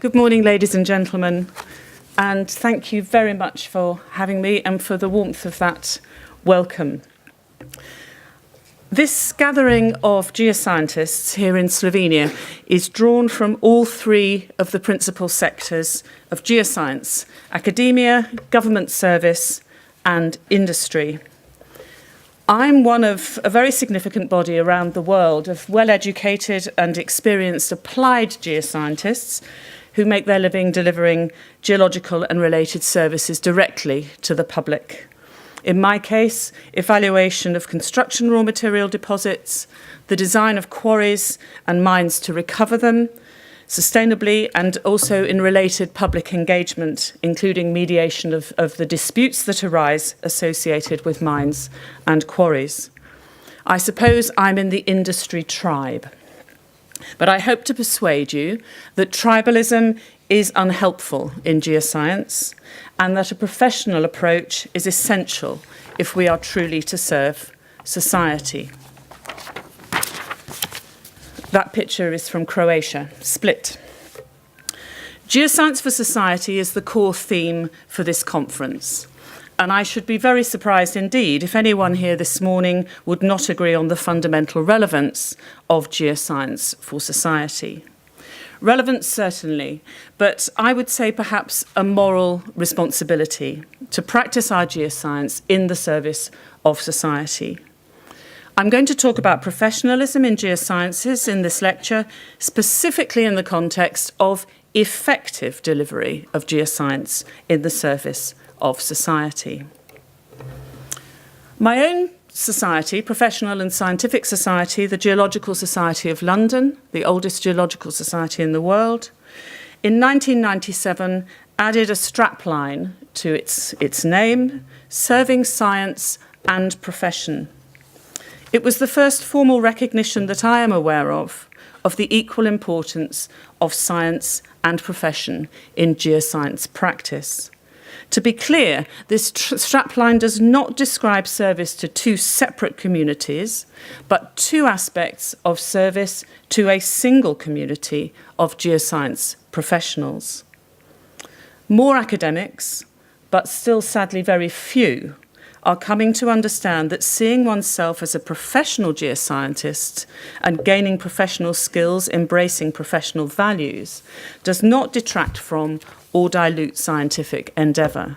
Good morning, ladies and gentlemen, and thank you very much for having me and for the warmth of that welcome. This gathering of geoscientists here in Slovenia is drawn from all three of the principal sectors of geoscience: academia, government service, and industry. I'm one of a very significant body around the world of well-educated and experienced applied geoscientists who make their living delivering geological and related services directly to the public. In my case, evaluation of construction raw material deposits, the design of quarries and mines to recover them sustainably, and also in related public engagement, including mediation of the disputes that arise associated with mines and quarries. I suppose I'm in the industry tribe. But I hope to persuade you that tribalism is unhelpful in geoscience and that a professional approach is essential if we are truly to serve society. That picture is from Croatia, Split. Geoscience for Society is the core theme for this conference. And I should be very surprised indeed if anyone here this morning would not agree on the fundamental relevance of geoscience for society. Relevance, certainly, but I would say perhaps a moral responsibility to practice our geoscience in the service of society. I'm going to talk about professionalism in geosciences in this lecture, specifically in the context of effective delivery of geoscience in the service of society. My own society, professional and scientific society, the Geological Society of London, the oldest geological society in the world, in 1997 added a strapline to its name, Serving Science and Profession. It was the first formal recognition that I am aware of the equal importance of science and profession in geoscience practice. To be clear, this strapline does not describe service to two separate communities, but two aspects of service to a single community of geoscience professionals. More academics, but still sadly very few, are coming to understand that seeing oneself as a professional geoscientist and gaining professional skills, embracing professional values, does not detract from or dilute scientific endeavour,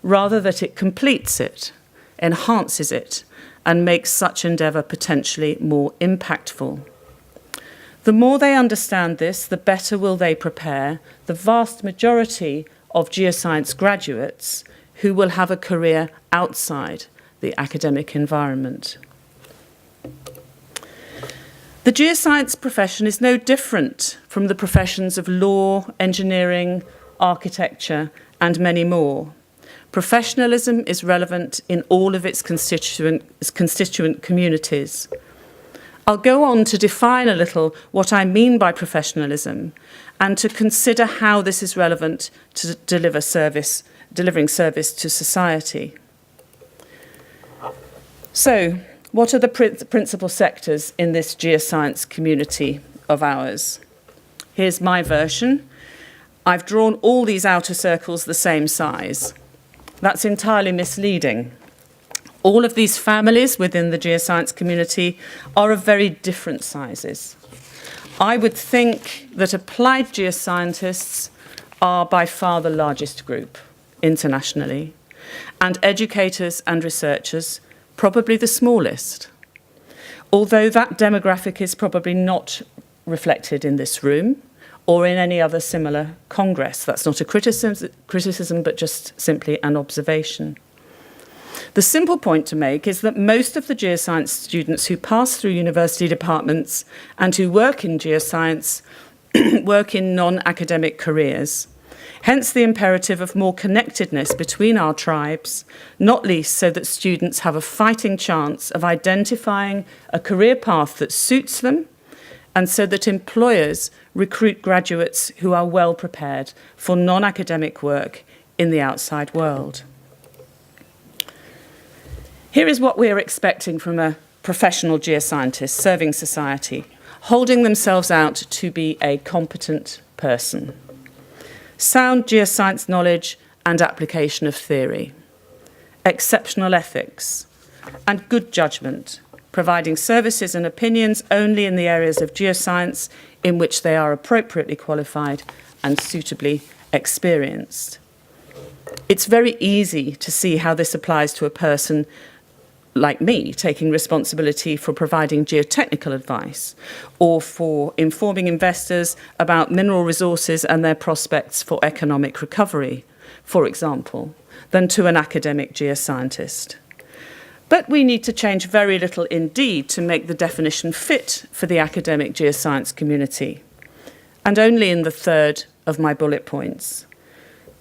rather that it completes it, enhances it, and makes such endeavour potentially more impactful. The more they understand this, the better will they prepare the vast majority of geoscience graduates who will have a career outside the academic environment. The geoscience profession is no different from the professions of law, engineering, architecture, and many more. Professionalism is relevant in all of its constituent communities. I'll go on to define a little what I mean by professionalism and to consider how this is relevant to delivering service to society. So, what are the principal sectors in this geoscience community of ours? Here's my version. I've drawn all these outer circles the same size. That's entirely misleading. All of these families within the geoscience community are of very different sizes. I would think that applied geoscientists are by far the largest group internationally, and educators and researchers probably the smallest. Although that demographic is probably not reflected in this room or in any other similar congress. That's not a criticism, but just simply an observation. The simple point to make is that most of the geoscience students who pass through university departments and who work in geoscience work in non-academic careers. Hence the imperative of more connectedness between our tribes, not least so that students have a fighting chance of identifying a career path that suits them, and so that employers recruit graduates who are well prepared for non-academic work in the outside world. Here is what we are expecting from a professional geoscientist serving society, holding themselves out to be a competent person. sound geoscience knowledge and application of theory, exceptional ethics, and good judgment, providing services and opinions only in the areas of geoscience in which they are appropriately qualified and suitably experienced. It's very easy to see how this applies to a person like me, taking responsibility for providing geotechnical advice or for informing investors about mineral resources and their prospects for economic recovery, for example, than to an academic geoscientist. But we need to change very little indeed to make the definition fit for the academic geoscience community, and only in the third of my bullet points.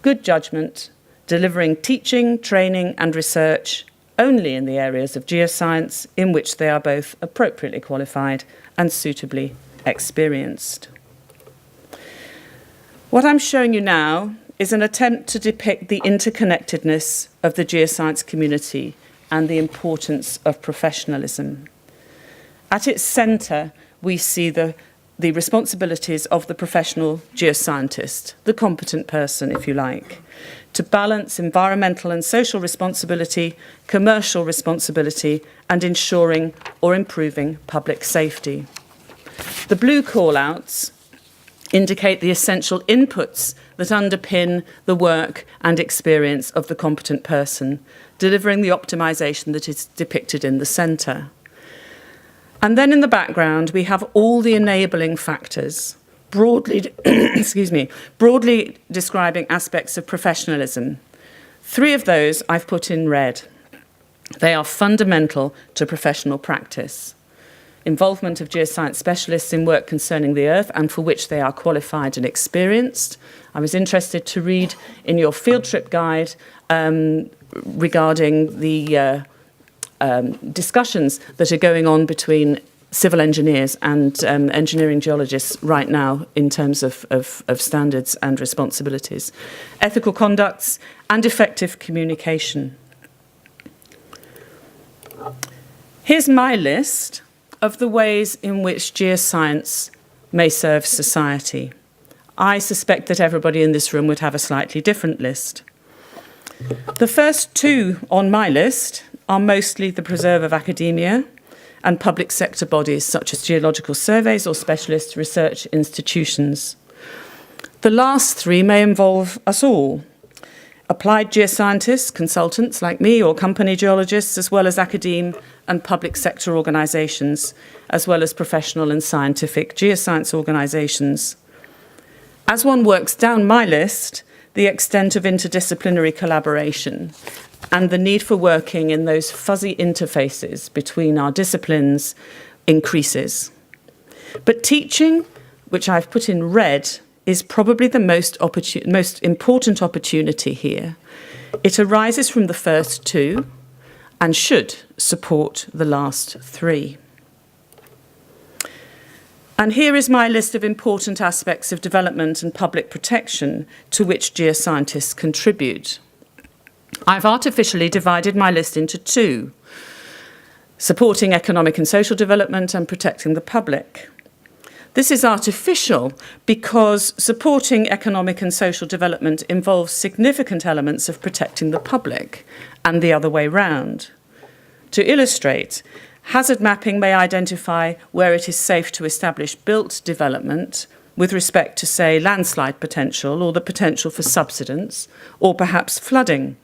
Good judgment, delivering teaching, training and research only in the areas of geoscience in which they are both appropriately qualified and suitably experienced. What I'm showing you now is an attempt to depict the interconnectedness of the geoscience community and the importance of professionalism. At its centre, we see the responsibilities of the professional geoscientist, the competent person, if you like, to balance environmental and social responsibility, commercial responsibility, and ensuring or improving public safety. The blue call-outs indicate the essential inputs that underpin the work and experience of the competent person, delivering the optimization that is depicted in the centre. And then in the background, we have all the enabling factors, broadly describing aspects of professionalism. 3 of those I've put in red. They are fundamental to professional practice. Involvement of geoscience specialists in work concerning the Earth and for which they are qualified and experienced. I was interested to read in your field trip guide regarding the discussions that are going on between civil engineers and engineering geologists right now in terms of standards and responsibilities, ethical conducts and effective communication. Here's my list of the ways in which geoscience may serve society. I suspect that everybody in this room would have a slightly different list. The first 2 on my list are mostly the preserve of academia and public sector bodies such as geological surveys or specialist research institutions. The last 3 may involve us all. Applied geoscientists, consultants like me, or company geologists, as well as academe and public sector organisations, as well as professional and scientific geoscience organisations. As one works down my list, the extent of interdisciplinary collaboration and the need for working in those fuzzy interfaces between our disciplines increases. But teaching, which I've put in red, is probably the most important opportunity here. It arises from the first 2 and should support the last 3. And here is my list of important aspects of development and public protection to which geoscientists contribute. I've artificially divided my list into 2, supporting economic and social development and protecting the public. This is artificial because supporting economic and social development involves significant elements of protecting the public and the other way round. To illustrate, hazard mapping may identify where it is safe to establish built development with respect to, say, landslide potential or the potential for subsidence or perhaps flooding.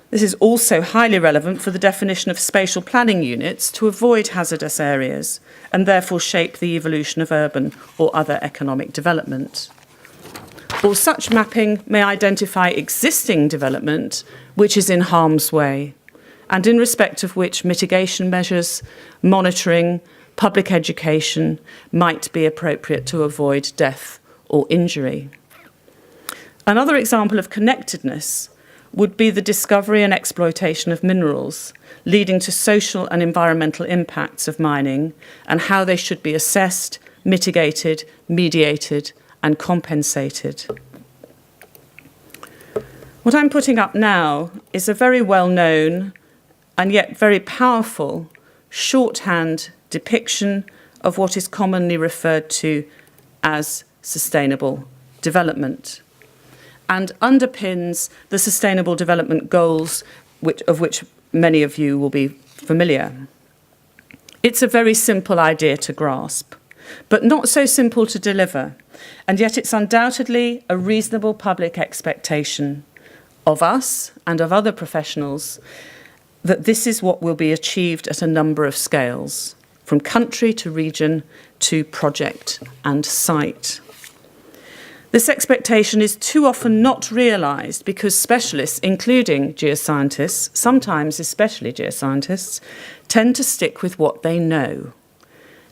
This is also highly relevant for the definition of spatial planning units to avoid hazardous areas and therefore shape the evolution of urban or other economic development. Or such mapping may identify existing development which is in harm's way and in respect of which mitigation measures, monitoring, public education might be appropriate to avoid death or injury. Another example of connectedness would be the discovery and exploitation of minerals, leading to social and environmental impacts of mining and how they should be assessed, mitigated, mediated, and compensated. What I'm putting up now is a very well-known and yet very powerful shorthand depiction of what is commonly referred to as sustainable development. and underpins the Sustainable Development Goals, of which many of you will be familiar. It's a very simple idea to grasp, but not so simple to deliver, and yet it's undoubtedly a reasonable public expectation of us and of other professionals that this is what will be achieved at a number of scales, from country to region to project and site. This expectation is too often not realised because specialists, including geoscientists, sometimes especially geoscientists, tend to stick with what they know.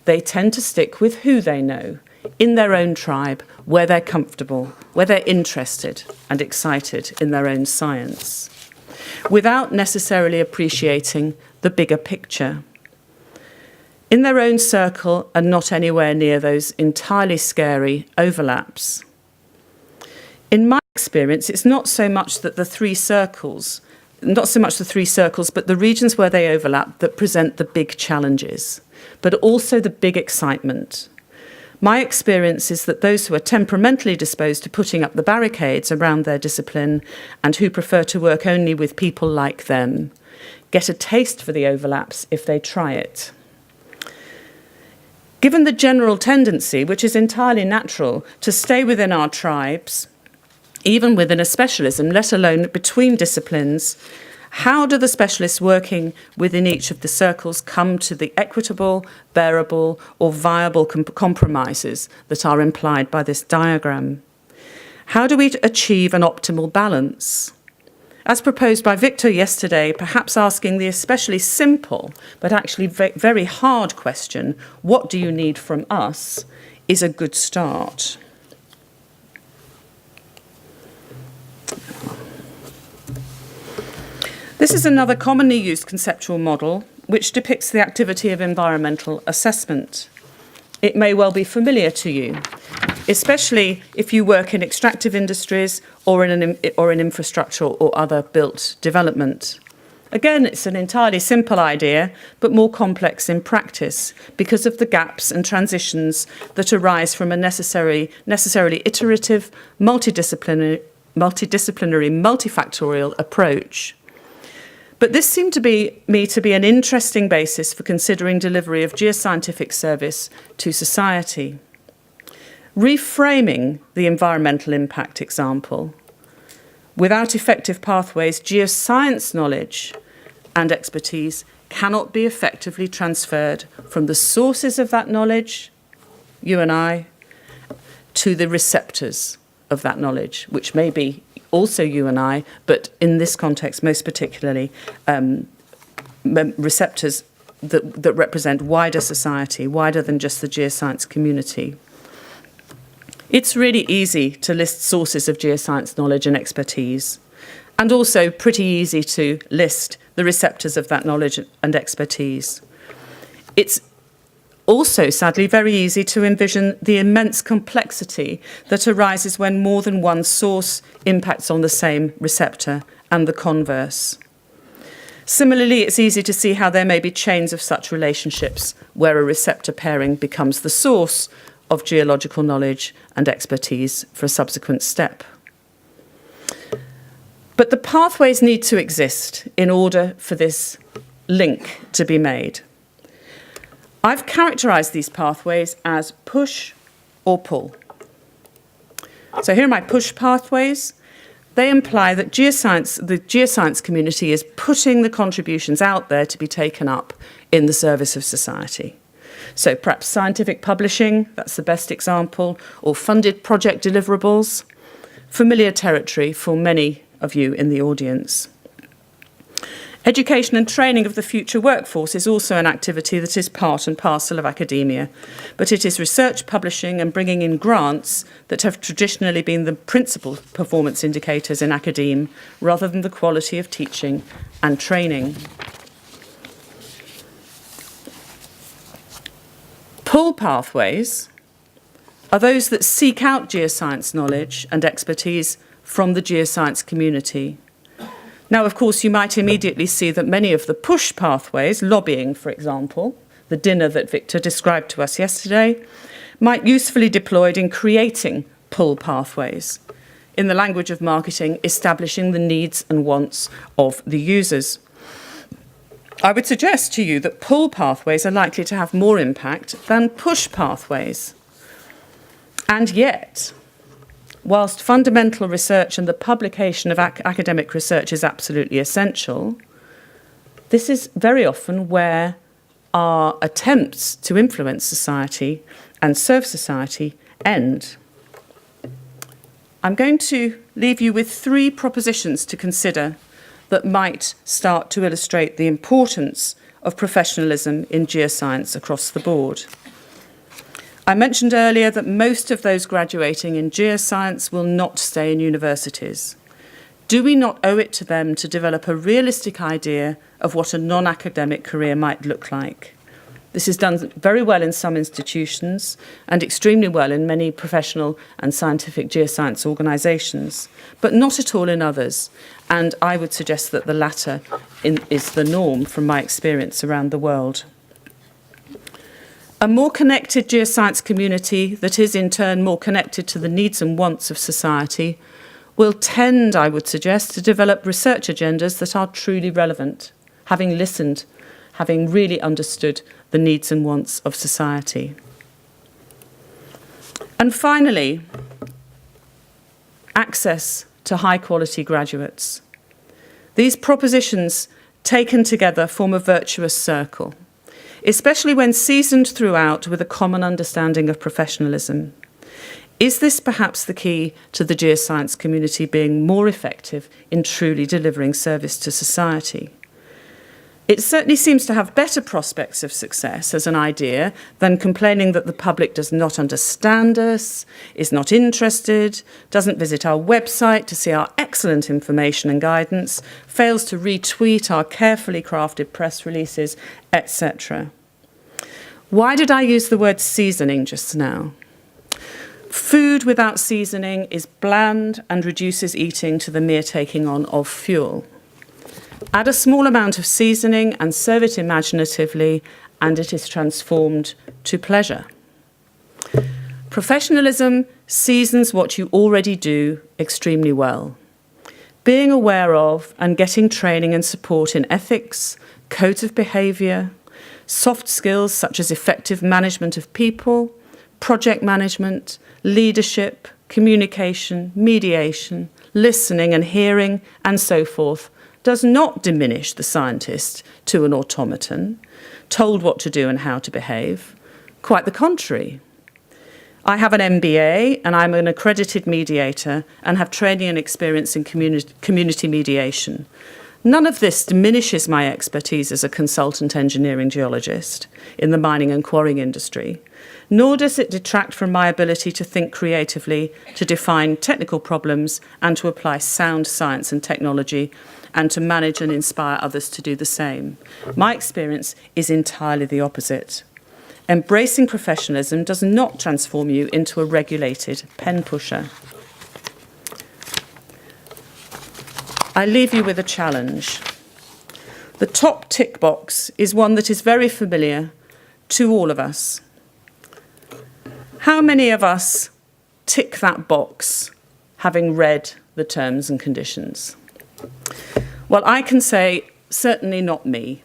They tend to stick with who they know, in their own tribe, where they're comfortable, where they're interested and excited in their own science, without necessarily appreciating the bigger picture. In their own circle and not anywhere near those entirely scary overlaps. In my experience, it's not so much the three circles, but the regions where they overlap that present the big challenges, but also the big excitement. My experience is that those who are temperamentally disposed to putting up the barricades around their discipline and who prefer to work only with people like them get a taste for the overlaps if they try it. Given the general tendency, which is entirely natural, to stay within our tribes, even within a specialism, let alone between disciplines, how do the specialists working within each of the circles come to the equitable, bearable, or viable compromises that are implied by this diagram? How do we achieve an optimal balance? As proposed by Victor yesterday, perhaps asking the especially simple, but actually very hard question, what do you need from us, is a good start. This is another commonly used conceptual model which depicts the activity of environmental assessment. It may well be familiar to you, especially if you work in extractive industries or in infrastructure or other built development. Again, it's an entirely simple idea, but more complex in practice because of the gaps and transitions that arise from a necessarily iterative, multidisciplinary, multifactorial approach. But this seemed to me to be an interesting basis for considering delivery of geoscientific service to society. Reframing the environmental impact example, without effective pathways, geoscience knowledge and expertise cannot be effectively transferred from the sources of that knowledge, you and I, to the receptors of that knowledge, which may be also you and I, but in this context, most particularly, receptors that represent wider society, wider than just the geoscience community. It's really easy to list sources of geoscience knowledge and expertise, and also pretty easy to list the receptors of that knowledge and expertise. It's also, sadly, very easy to envision the immense complexity that arises when more than one source impacts on the same receptor, and the converse. Similarly, it's easy to see how there may be chains of such relationships where a receptor pairing becomes the source of geological knowledge and expertise for a subsequent step. But the pathways need to exist in order for this link to be made. I've characterised these pathways as push or pull. So here are my push pathways. They imply that the geoscience community is putting the contributions out there to be taken up in the service of society. So perhaps scientific publishing, that's the best example, or funded project deliverables, familiar territory for many of you in the audience. Education and training of the future workforce is also an activity that is part and parcel of academia, but it is research, publishing and bringing in grants that have traditionally been the principal performance indicators in academe, rather than the quality of teaching and training. Pull pathways are those that seek out geoscience knowledge and expertise from the geoscience community. Now, of course, you might immediately see that many of the push pathways, lobbying, for example, the dinner that Victor described to us yesterday, might usefully deployed in creating pull pathways. in the language of marketing, establishing the needs and wants of the users. I would suggest to you that pull pathways are likely to have more impact than push pathways. And yet, whilst fundamental research and the publication of academic research is absolutely essential, this is very often where our attempts to influence society and serve society end. I'm going to leave you with 3 propositions to consider that might start to illustrate the importance of professionalism in geoscience across the board. I mentioned earlier that most of those graduating in geoscience will not stay in universities. Do we not owe it to them to develop a realistic idea of what a non-academic career might look like? This is done very well in some institutions and extremely well in many professional and scientific geoscience organisations, but not at all in others. And I would suggest that the latter is the norm from my experience around the world. A more connected geoscience community that is in turn more connected to the needs and wants of society will tend, I would suggest, to develop research agendas that are truly relevant, having listened, having really understood the needs and wants of society. And finally, access to high-quality graduates. These propositions taken together form a virtuous circle, especially when seasoned throughout with a common understanding of professionalism. Is this perhaps the key to the geoscience community being more effective in truly delivering service to society? It certainly seems to have better prospects of success as an idea than complaining that the public does not understand us, is not interested, doesn't visit our website to see our excellent information and guidance, fails to retweet our carefully crafted press releases, etc. Why did I use the word seasoning just now? Food without seasoning is bland and reduces eating to the mere taking on of fuel. Add a small amount of seasoning and serve it imaginatively, and it is transformed to pleasure. Professionalism seasons what you already do extremely well. Being aware of and getting training and support in ethics, codes of behaviour, soft skills such as effective management of people, project management, leadership, communication, mediation, listening and hearing, and so forth, does not diminish the scientist to an automaton, told what to do and how to behave. Quite the contrary. I have an MBA and I'm an accredited mediator and have training and experience in community mediation. None of this diminishes my expertise as a consultant engineering geologist in the mining and quarrying industry, nor does it detract from my ability to think creatively, to define technical problems and to apply sound science and technology and to manage and inspire others to do the same. My experience is entirely the opposite. Embracing professionalism does not transform you into a regulated pen pusher. I leave you with a challenge. The top tick box is one that is very familiar to all of us. How many of us tick that box having read the terms and conditions? Well, I can say, certainly not me.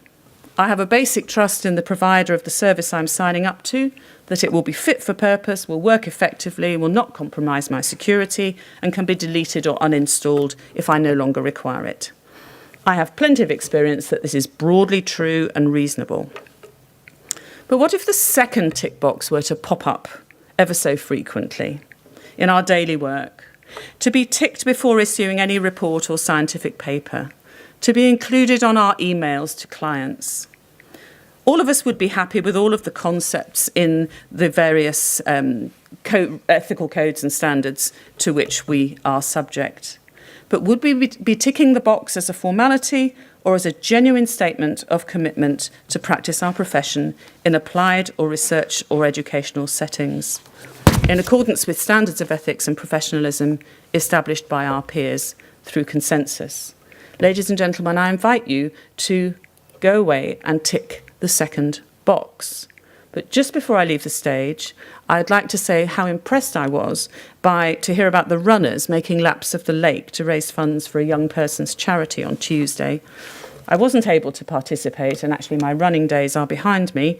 I have a basic trust in the provider of the service I'm signing up to, that it will be fit for purpose, will work effectively, will not compromise my security, and can be deleted or uninstalled if I no longer require it. I have plenty of experience that this is broadly true and reasonable. But what if the second tick box were to pop up ever so frequently in our daily work, to be ticked before issuing any report or scientific paper, to be included on our emails to clients? All of us would be happy with all of the concepts in the various ethical codes and standards to which we are subject. But would we be ticking the box as a formality or as a genuine statement of commitment to practice our profession in applied or research or educational settings, in accordance with standards of ethics and professionalism established by our peers through consensus? Ladies and gentlemen, I invite you to go away and tick the second box. But just before I leave the stage, I'd like to say how impressed I was to hear about the runners making laps of the lake to raise funds for a young person's charity on Tuesday. I wasn't able to participate, and actually my running days are behind me,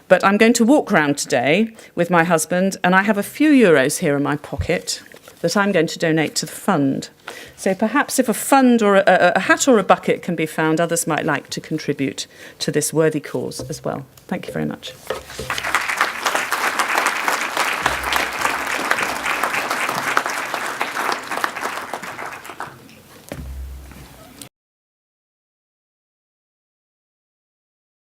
but I'm going to walk round today with my husband, and I have a few euros here in my pocket that I'm going to donate to the fund. So perhaps if a fund or a hat or a bucket can be found, others might like to contribute to this worthy cause as well. Thank you very much.